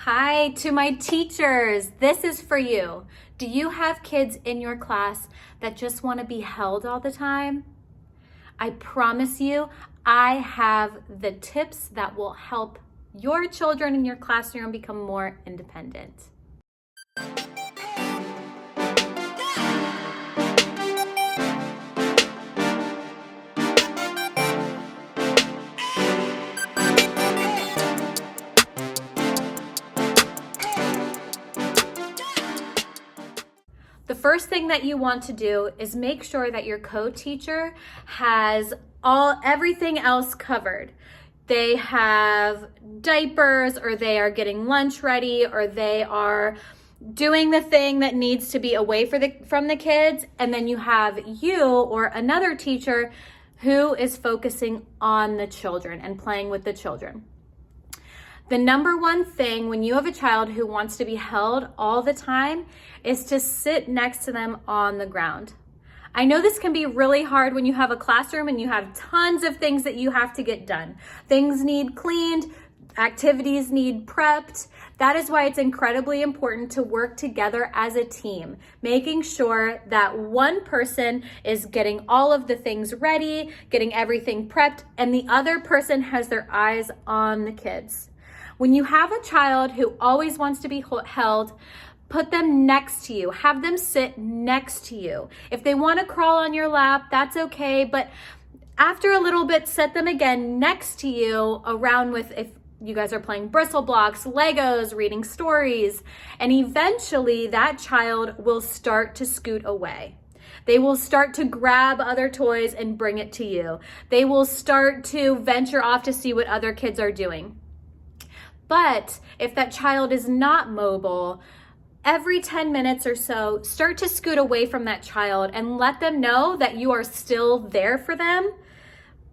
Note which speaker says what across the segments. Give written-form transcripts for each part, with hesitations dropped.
Speaker 1: Hi to my teachers. This is for you. Do you have kids in your class that just want to be held all the time? I promise you, I have the tips that will help your children in your classroom become more independent. The first thing that you want to do is make sure that your co-teacher has everything else covered. They have diapers, or they are getting lunch ready, or they are doing the thing that needs to be away from the kids. And then you have you or another teacher who is focusing on the children and playing with the children. The number one thing when you have a child who wants to be held all the time is to sit next to them on the ground. I know this can be really hard when you have a classroom and you have tons of things that you have to get done. Things need cleaned, activities need prepped. That is why it's incredibly important to work together as a team, making sure that one person is getting all of the things ready, getting everything prepped, and the other person has their eyes on the kids. When you have a child who always wants to be held, put them next to you. Have them sit next to you. If they want to crawl on your lap, that's okay. But after a little bit, set them again next to you around with, if you guys are playing bristle blocks, Legos, reading stories, and eventually that child will start to scoot away. They will start to grab other toys and bring it to you. They will start to venture off to see what other kids are doing. But if that child is not mobile, every 10 minutes or so, start to scoot away from that child and let them know that you are still there for them,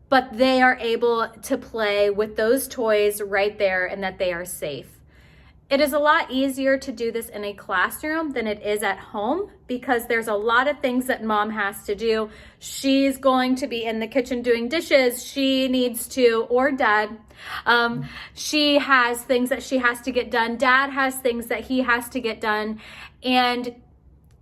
Speaker 1: but they are able to play with those toys right there and that they are safe. It is a lot easier to do this in a classroom than it is at home because there's a lot of things that mom has to do. She's going to be in the kitchen doing dishes. She needs to, or dad, she has things that she has to get done. Dad has things that he has to get done. And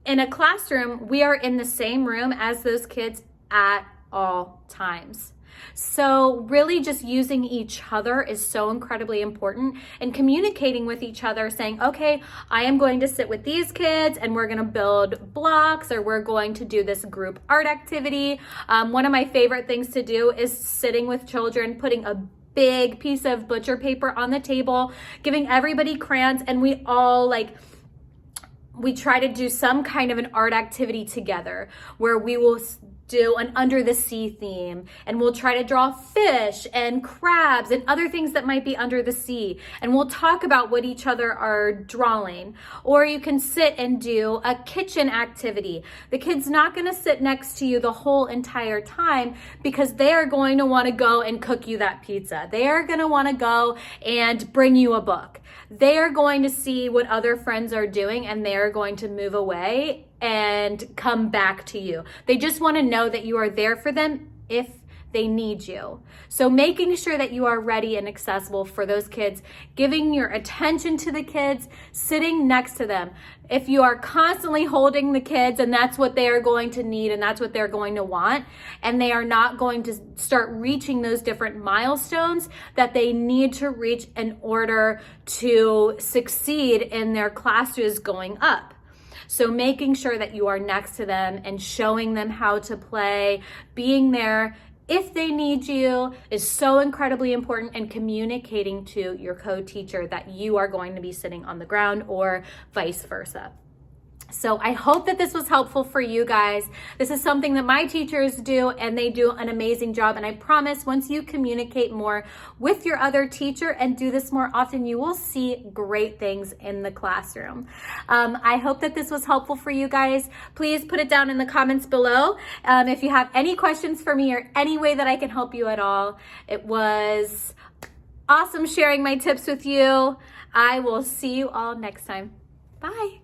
Speaker 1: in a classroom, we are in the same room as those kids at all times. So really just using each other is so incredibly important, and communicating with each other saying, okay, I am going to sit with these kids and we're going to build blocks, or we're going to do this group art activity. One of my favorite things to do is sitting with children, putting a big piece of butcher paper on the table, giving everybody crayons, and we try to do some kind of an art activity together where we will do an under the sea theme, and we'll try to draw fish and crabs and other things that might be under the sea, and we'll talk about what each other are drawing. Or you can sit and do a kitchen activity. The kid's not going to sit next to you the whole entire time because they are going to want to go and cook you that pizza. They are going to want to go and bring you a book. They are going to see what other friends are doing, and they are going to move away and come back to you. They just want to know that you are there for them if they need you. So making sure that you are ready and accessible for those kids, giving your attention to the kids, sitting next to them. If you are constantly holding the kids and that's what they are going to need and that's what they're going to want, and they are not going to start reaching those different milestones that they need to reach in order to succeed in their classes going up. So making sure that you are next to them and showing them how to play, being there if they need you is so incredibly important, and communicating to your co-teacher that you are going to be sitting on the ground or vice versa. So I hope that this was helpful for you guys. This is something that my teachers do, and they do an amazing job. And I promise once you communicate more with your other teacher and do this more often, you will see great things in the classroom. I hope that this was helpful for you guys. Please put it down in the comments below if you have any questions for me or any way that I can help you at all. It was awesome sharing my tips with you. I will see you all next time. Bye.